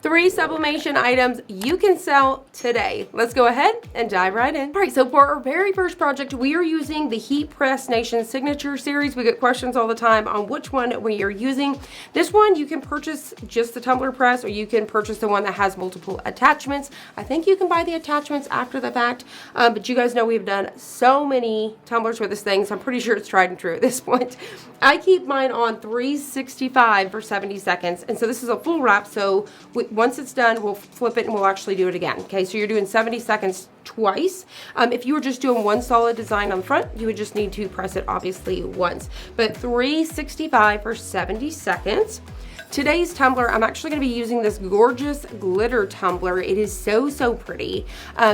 3 sublimation items you can sell today. Let's go ahead and dive right in. All right, so for our very first project, we are using the Heat Press Nation Signature Series. We get questions all the time on which one we are using. This one, you can purchase just the tumbler press, or you can purchase the one that has multiple attachments. I think you can buy the attachments after the fact, but you guys know we've done so many tumblers with this thing, so I'm pretty sure it's tried and true at this point. I keep mine on 365 for 70 seconds, and so this is a full wrap, so once it's done, we'll flip it and we'll actually do it again. Okay, so you're doing 70 seconds twice. If you were just doing one solid design on the front, you would just need to press it obviously once. But 365 for 70 seconds. Today's tumbler, I'm actually going to be using this gorgeous glitter tumbler. It is so pretty.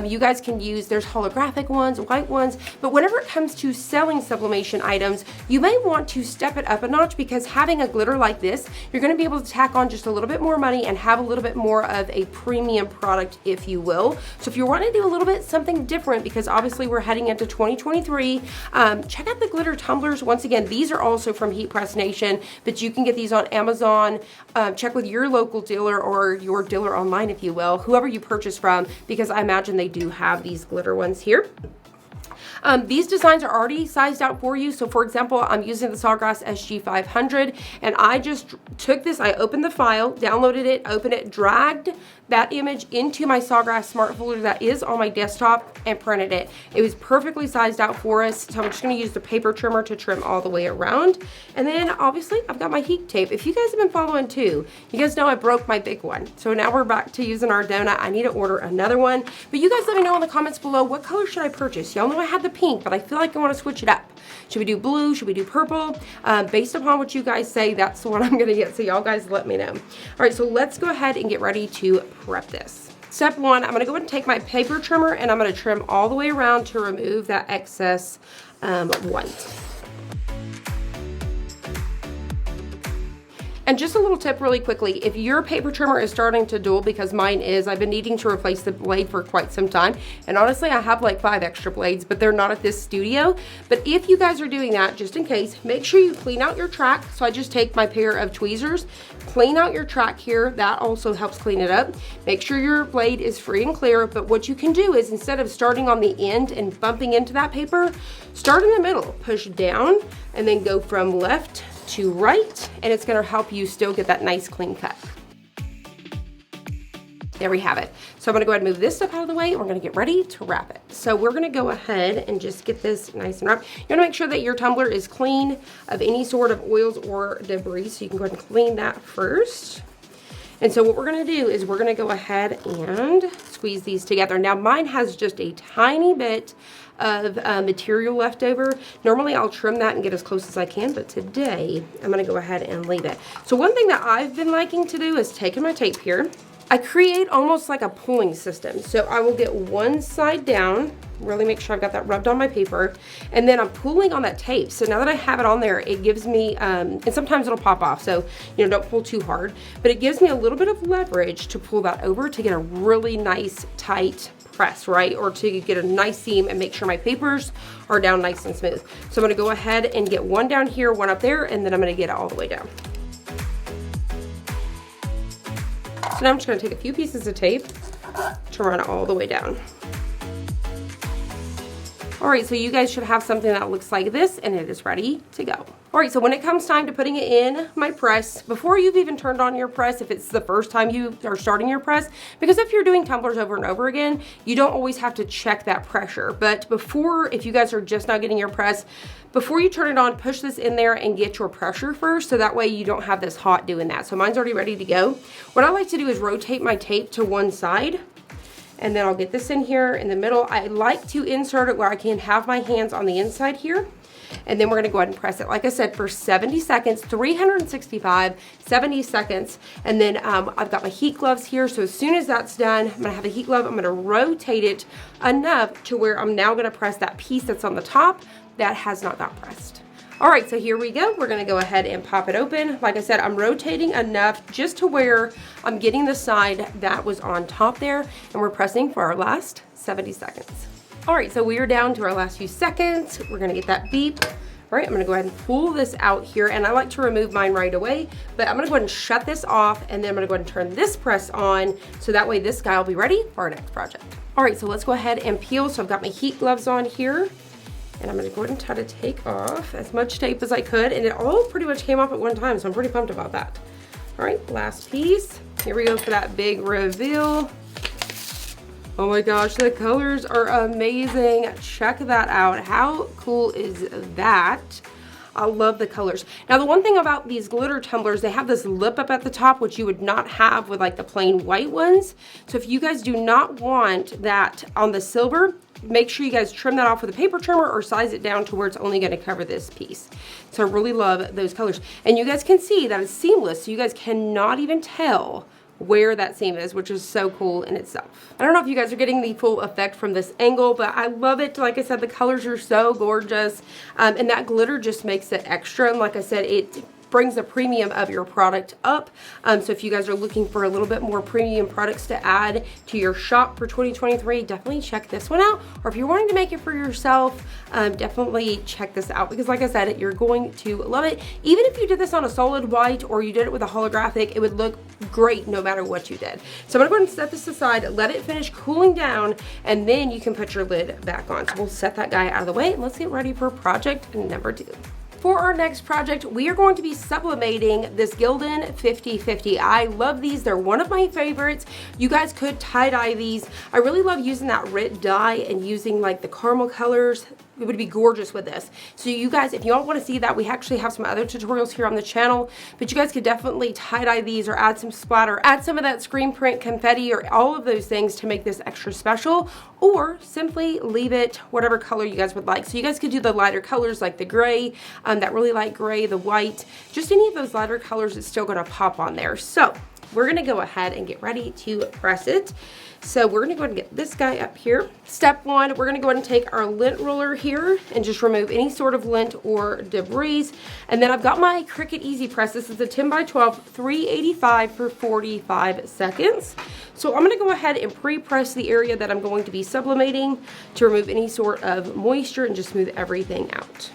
You guys can use, there's holographic ones, white ones, but whenever it comes to selling sublimation items, you may want to step it up a notch, because having a glitter like this, you're going to be able to tack on just a little bit more money and have a little bit more of a premium product, if you will. So if you want to do a little bit something different, because obviously we're heading into 2023, check out the glitter tumblers. Once again, these are also from Heat Press Nation, but you can get these on Amazon. Check with your local dealer or your dealer online, if you will, whoever you purchase from, because I imagine they do have these glitter ones here. These designs are already sized out for you. So for example, I'm using the Sawgrass SG500, and I just took this, I opened the file, downloaded it, opened it, dragged that image into my Sawgrass smart folder that is on my desktop, and printed it. It was perfectly sized out for us. So I'm just gonna use the paper trimmer to trim all the way around. And then obviously I've got my heat tape. If you guys have been following too, you guys know I broke my big one. So now we're back to using our donut. I need to order another one. But you guys let me know in the comments below, what color should I purchase? Y'all know I had the pink, but I feel like I want to switch it up. Should we do blue? Should we do purple? Based upon what you guys say, that's the one I'm going to get. So y'all guys let me know. All right, so let's go ahead and get ready to prep this. Step one, I'm going to go ahead and take my paper trimmer, and I'm going to trim all the way around to remove that excess white. And just a little tip really quickly, if your paper trimmer is starting to dull, because mine is, I've been needing to replace the blade for quite some time, and honestly I have like 5 extra blades, but they're not at this studio. But if you guys are doing that, just in case, make sure you clean out your track. So I just take my pair of tweezers, clean out your track here, that also helps clean it up. Make sure your blade is free and clear, but what you can do is, instead of starting on the end and bumping into that paper, start in the middle, push down, and then go from left to right, and it's going to help you still get that nice clean cut. There we have it. So I'm going to go ahead and move this stuff out of the way, and we're going to get ready to wrap it. So we're going to go ahead and just get this nice and wrapped. You want to make sure that your tumbler is clean of any sort of oils or debris, so you can go ahead and clean that first. And so what we're going to do is we're going to go ahead and squeeze these together. Now mine has just a tiny bit of material left over. Normally I'll trim that and get as close as I can, but today I'm going to go ahead and leave it. So one thing that I've been liking to do is taking my tape here. I create almost like a pulling system. So I will get one side down, really make sure I've got that rubbed on my paper, and then I'm pulling on that tape. So now that I have it on there, it gives me, and sometimes it'll pop off, so you know, don't pull too hard, but it gives me a little bit of leverage to pull that over to get a really nice tight press, right? Or to get a nice seam and make sure my papers are down nice and smooth. So I'm going to go ahead and get one down here, one up there, and then I'm going to get it all the way down. So now I'm just going to take a few pieces of tape to run it all the way down. All right, so you guys should have something that looks like this, and it is ready to go. All right, so when it comes time to putting it in my press, before you've even turned on your press, if it's the first time you are starting your press, because if you're doing tumblers over and over again, you don't always have to check that pressure. But before, if you guys are just now getting your press, before you turn it on, push this in there and get your pressure first, so that way you don't have this hot doing that. So mine's already ready to go. What I like to do is rotate my tape to one side, and then I'll get this in here in the middle. I like to insert it where I can have my hands on the inside here. And then we're gonna go ahead and press it, like I said, for 70 seconds, 365, 70 seconds. And then I've got my heat gloves here. So as soon as that's done, I'm gonna have a heat glove. I'm gonna rotate it enough to where I'm now gonna press that piece that's on the top that has not got pressed. All right, so here we go. We're gonna go ahead and pop it open. Like I said, I'm rotating enough just to where I'm getting the side that was on top there, and we're pressing for our last 70 seconds. All right, so we are down to our last few seconds. We're gonna get that beep All right, I'm gonna go ahead and pull this out here, and I like to remove mine right away, but I'm gonna go ahead and shut this off, and then I'm gonna go ahead and turn this press on, so that way this guy will be ready for our next project. All right, so let's go ahead and peel. So I've got my heat gloves on here, and I'm gonna go ahead and try to take off as much tape as I could, and it all pretty much came off at one time, so I'm pretty pumped about that. All right, last piece. Here we go for that big reveal. Oh my gosh, the colors are amazing. Check that out. How cool is that? I love the colors. Now, the one thing about these glitter tumblers, they have this lip up at the top, which you would not have with like the plain white ones. So if you guys do not want that on the silver, make sure you guys trim that off with a paper trimmer or size it down to where it's only gonna cover this piece. So I really love those colors. And you guys can see that it's seamless, so you guys cannot even tell where that seam is, which is so cool in itself. I don't know if you guys are getting the full effect from this angle, but I love it. Like I said, the colors are so gorgeous, and that glitter just makes it extra. And like I said, it brings the premium of your product up. So if you guys are looking for a little bit more premium products to add to your shop for 2023, definitely check this one out. Or if you're wanting to make it for yourself, definitely check this out, because like I said, you're going to love it. Even if you did this on a solid white or you did it with a holographic, it would look great no matter what you did. So I'm gonna go ahead and set this aside, let it finish cooling down, and then you can put your lid back on. So we'll set that guy out of the way, and let's get ready for project number 2. For our next project, we are going to be sublimating this Gildan 50/50. I love these. They're one of my favorites. You guys could tie-dye these. I really love using that red dye and using like the caramel colors. It would be gorgeous with this. So you guys, if you all want to see that, we actually have some other tutorials here on the channel, but you guys could definitely tie-dye these or add some splatter, add some of that screen print confetti or all of those things to make this extra special, or simply leave it whatever color you guys would like. So you guys could do the lighter colors like the gray, that really light gray, the white, just any of those lighter colors is still gonna pop on there. So we're gonna go ahead and get ready to press it. So we're gonna go ahead and get this guy up here. Step 1, we're gonna go ahead and take our lint roller here and just remove any sort of lint or debris. And then I've got my Cricut Easy Press. This is a 10 by 12, 385 for 45 seconds. So I'm gonna go ahead and pre-press the area that I'm going to be sublimating to remove any sort of moisture and just smooth everything out.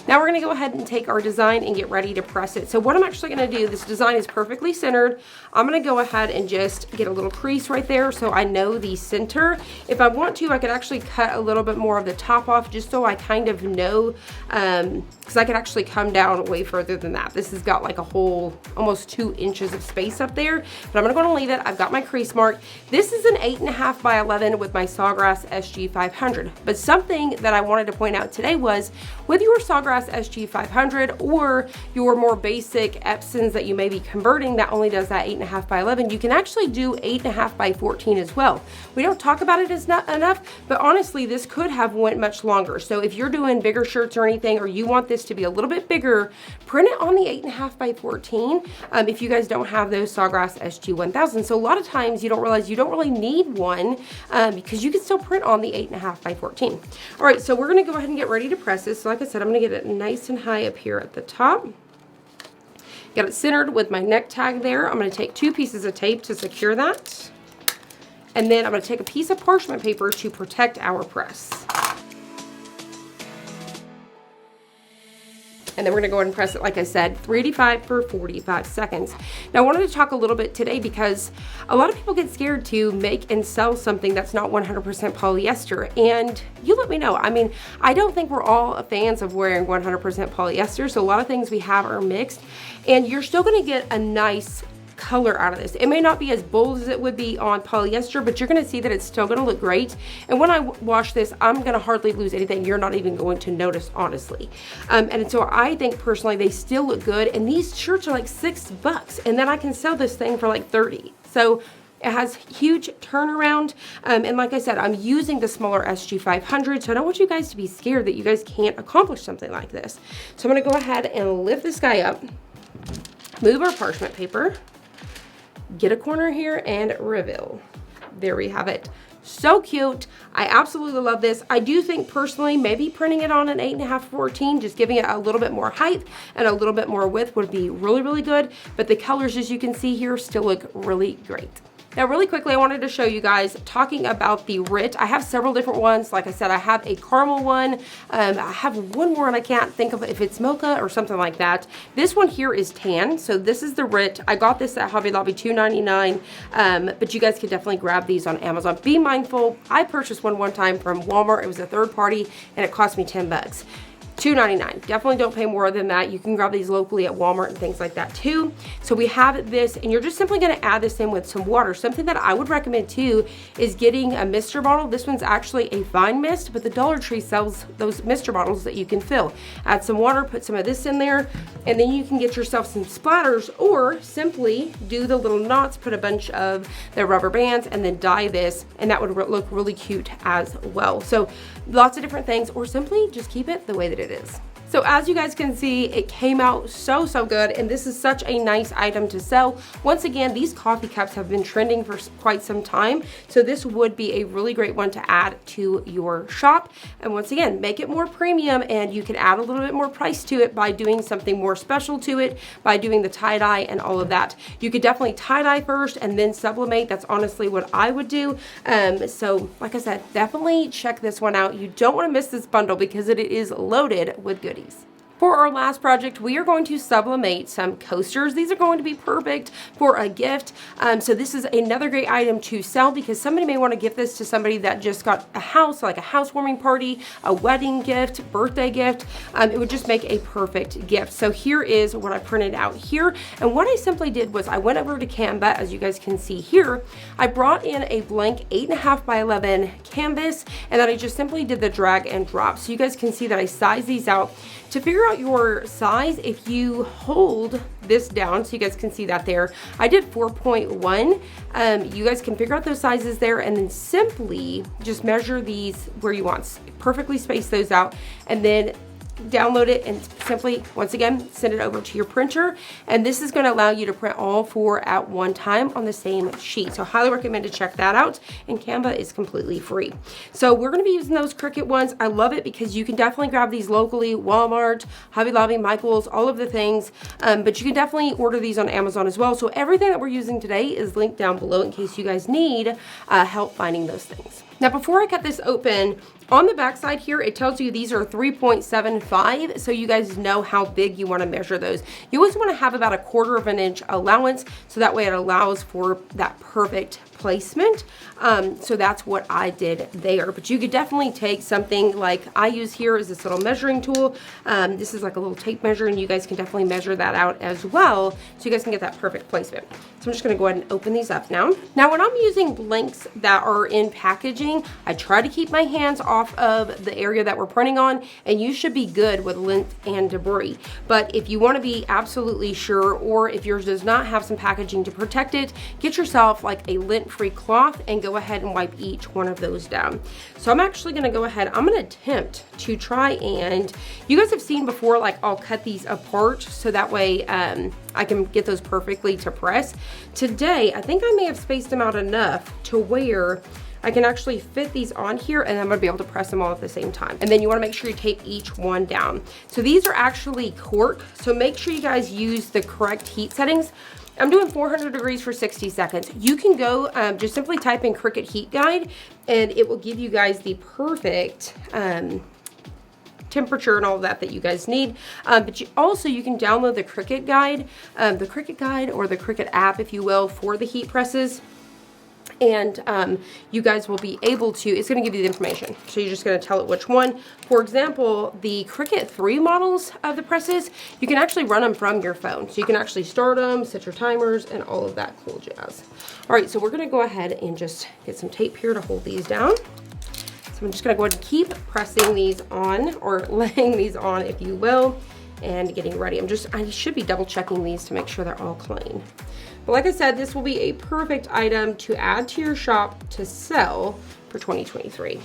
Now we're gonna go ahead and take our design and get ready to press it. So what I'm actually gonna do, this design is perfectly centered. I'm gonna go ahead and just get a little crease right there so I know the center. If I want to, I could actually cut a little bit more of the top off just so I kind of know, because I could actually come down way further than that. This has got like a whole, almost 2 inches of space up there, but I'm gonna go ahead and leave it. I've got my crease mark. This is an 8.5 by 11 with my Sawgrass SG500. But something that I wanted to point out today was with your Sawgrass SG500 or your more basic Epsons that you may be converting that only does that 8.5 by 11, you can actually do 8.5 by 14 as well. We don't talk about it as not enough, but honestly, this could have went much longer. So if you're doing bigger shirts or anything, or you want this to be a little bit bigger, print it on the 8.5 by 14 if you guys don't have those Sawgrass SG1000. So a lot of times you don't realize you don't really need one because you can still print on the 8.5 by 14. All right, so we're gonna go ahead and get ready to press this. So like I said, I'm gonna get it nice and high up here at the top. Got it centered with my neck tag there. I'm going to take 2 pieces of tape to secure that. And then I'm going to take a piece of parchment paper to protect our press. And then we're gonna go ahead and press it, like I said, 385 for 45 seconds. Now I wanted to talk a little bit today because a lot of people get scared to make and sell something that's not 100% polyester. And you let me know. I mean, I don't think we're all fans of wearing 100% polyester. So a lot of things we have are mixed, and you're still gonna get a nice color out of this. It may not be as bold as it would be on polyester, but you're gonna see that it's still gonna look great. And when I wash this, I'm gonna hardly lose anything. You're not even going to notice, honestly. And so I think personally they still look good, and these shirts are like $6, and then I can sell this thing for like 30. So it has huge turnaround, and like I said, I'm using the smaller SG500, so I don't want you guys to be scared that you guys can't accomplish something like this. So I'm gonna go ahead and lift this guy up, move our parchment paper, get a corner here, and reveal. There we have it. So cute. I absolutely love this. I do think personally maybe printing it on an 8.5 14, just giving it a little bit more height and a little bit more width would be really, really good. But the colors, as you can see here, still look really great. Now really quickly, I wanted to show you guys talking about the RIT. I have several different ones. Like I said, I have a caramel one. I have one more and I can't think of if it's mocha or something like that. This one here is tan. So this is the RIT. I got this at Hobby Lobby $2.99, but you guys can definitely grab these on Amazon. Be mindful, I purchased one time from Walmart. It was a third party and it cost me 10 bucks. $2.99. Definitely don't pay more than that. You can grab these locally at Walmart and things like that too. So we have this, and you're just simply going to add this in with some water. Something that I would recommend too is getting a mister bottle. This one's actually a fine mist, but the Dollar Tree sells those mister bottles that you can fill. Add some water, put some of this in there, and then you can get yourself some splatters, or simply do the little knots, put a bunch of the rubber bands, and then dye this, and that would look really cute as well. So lots of different things, or simply just keep it the way that it is. So as you guys can see, it came out so good, and this is such a nice item to sell. Once again, these coffee cups have been trending for quite some time, so this would be a really great one to add to your shop. And once again, make it more premium, and you can add a little bit more price to it by doing something more special to it, by doing the tie-dye and all of that. You could definitely tie-dye first and then sublimate. That's honestly what I would do. So like I said, definitely check this one out. You don't want to miss this bundle because it is loaded with goodies. For our last project, we are going to sublimate some coasters. These are going to be perfect for a gift. So this is another great item to sell because somebody may want to gift this to somebody that just got a house, like a housewarming party, a wedding gift, birthday gift. It would just make a perfect gift. So here is what I printed out here. And what I simply did was I went over to Canva, as you guys can see here. I brought in a blank 8.5 by 11 canvas, and then I just simply did the drag and drop. So you guys can see that I sized these out. To figure out your size, if you hold this down, so you guys can see that there, I did 4.1. You guys can figure out those sizes there, and then simply just measure these where you want. Perfectly space those out, and then download it and simply, once again, send it over to your printer. And this is going to allow you to print all 4 at one time on the same sheet. So I highly recommend to check that out. And Canva is completely free. So we're going to be using those Cricut ones. I love it because you can definitely grab these locally, Walmart, Hobby Lobby, Michael's, all of the things. But you can definitely order these on Amazon as well. So everything that we're using today is linked down below in case you guys need help finding those things. Now, before I cut this open, on the back side here, it tells you these are 3.75, so you guys know how big you want to measure those. You always want to have about 1/4 of an inch allowance, so that way it allows for that perfect placement. So that's what I did there. But you could definitely take something like I use here is this little measuring tool. This is like a little tape measure, and you guys can definitely measure that out as well, so you guys can get that perfect placement. So I'm just going to go ahead and open these up now. Now, when I'm using blanks that are in packaging, I try to keep my hands off of the area that we're printing on, and you should be good with lint and debris. But if you want to be absolutely sure, or if yours does not have some packaging to protect it, get yourself like a lint-free cloth and go ahead and wipe each one of those down. So I'm actually going to go ahead, I'm going to attempt to try, and you guys have seen before, like I'll cut these apart so that way I can get those perfectly to press. Today, I think I may have spaced them out enough to where I can actually fit these on here, and I'm gonna be able to press them all at the same time. And then you wanna make sure you tape each one down. So these are actually cork, so make sure you guys use the correct heat settings. I'm doing 400 degrees for 60 seconds. You can go, just simply type in Cricut Heat Guide, and it will give you guys the perfect temperature and all of that you guys need. But you can download the Cricut Guide, or the Cricut app, if you will, for the heat presses. And you guys will be able to, it's going to give you the information. So you're just going to tell it which one. For example, the Cricut 3 models of the presses, you can actually run them from your phone. So you can actually start them, set your timers, and all of that cool jazz. All right, so we're going to go ahead and just get some tape here to hold these down. So I'm just going to go ahead and keep pressing these on, or laying these on, if you will, and getting ready. I should be double checking these to make sure they're all clean. But like I said, this will be a perfect item to add to your shop to sell for 2023.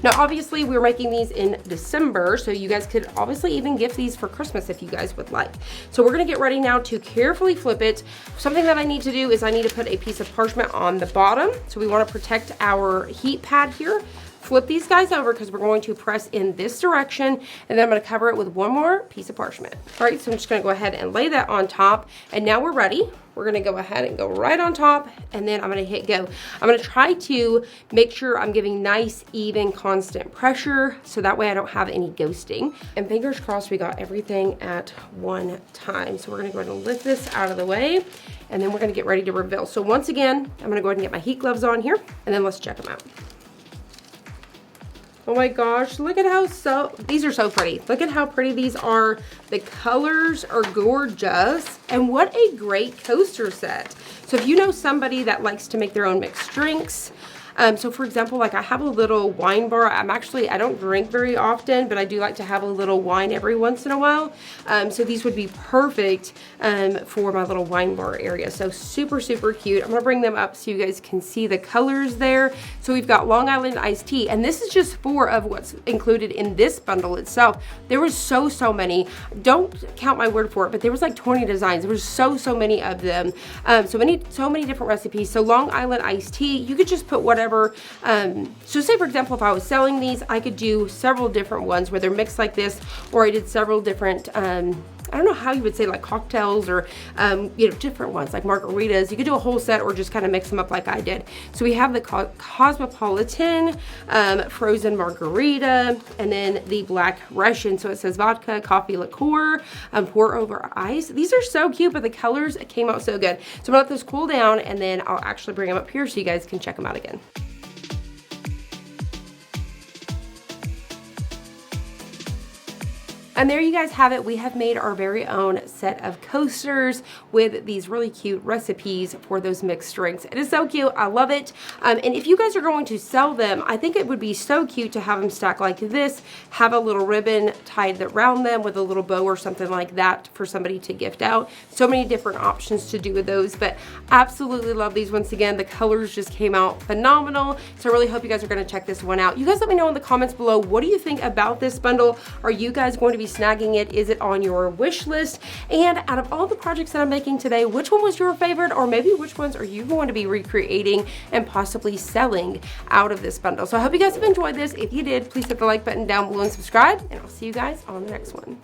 Now, obviously, we're making these in December, so you guys could obviously even gift these for Christmas if you guys would like. So we're gonna get ready now to carefully flip it. Something that I need to do is I need to put a piece of parchment on the bottom. So we wanna protect our heat pad here flip these guys over because we're going to press in this direction, and then I'm going to cover it with one more piece of parchment. All right, so I'm just going to go ahead and lay that on top, and now we're ready. We're going to go ahead and go right on top, and then I'm going to hit go. I'm going to try to make sure I'm giving nice, even, constant pressure, so that way I don't have any ghosting. And fingers crossed we got everything at one time. So we're going to go ahead and lift this out of the way, and then we're going to get ready to reveal. So once again, I'm going to go ahead and get my heat gloves on here, and then let's check them out. Oh my gosh, look at how these are so pretty. Look at how pretty these are. The colors are gorgeous. And what a great coaster set. So if you know somebody that likes to make their own mixed drinks, so for example, like I have a little wine bar. I don't drink very often, but I do like to have a little wine every once in a while. So these would be perfect for my little wine bar area. So super, super cute. I'm gonna bring them up so you guys can see the colors there. So we've got Long Island iced tea, and this is just 4 of what's included in this bundle itself. There was so many. Don't count my word for it, but there was like 20 designs. There was so many of them. So many different recipes. So Long Island iced tea, you could just put whatever. So say for example, if I was selling these, I could do several different ones where they're mixed like this, or I did several different, I don't know how you would say, like cocktails or, you know, different ones like margaritas. You could do a whole set or just kind of mix them up like I did. So we have the Cosmopolitan, frozen margarita, and then the Black Russian. So it says vodka, coffee liqueur, pour over ice. These are so cute, but the colors came out so good. So I'm gonna let this cool down, and then I'll actually bring them up here so you guys can check them out again. And there you guys have it. We have made our very own set of coasters with these really cute recipes for those mixed drinks. It is so cute. I love it. And if you guys are going to sell them, I think it would be so cute to have them stacked like this, have a little ribbon tied around them with a little bow or something like that for somebody to gift out. So many different options to do with those, but absolutely love these. Once again, the colors just came out phenomenal. So I really hope you guys are going to check this one out. You guys let me know in the comments below, what do you think about this bundle? Are you guys going to be snagging it? Is it on your wish list? And out of all the projects that I'm making today, which one was your favorite, or maybe which ones are you going to be recreating and possibly selling out of this bundle? So I hope you guys have enjoyed this. If you did, please hit the like button down below and subscribe, and I'll see you guys on the next one.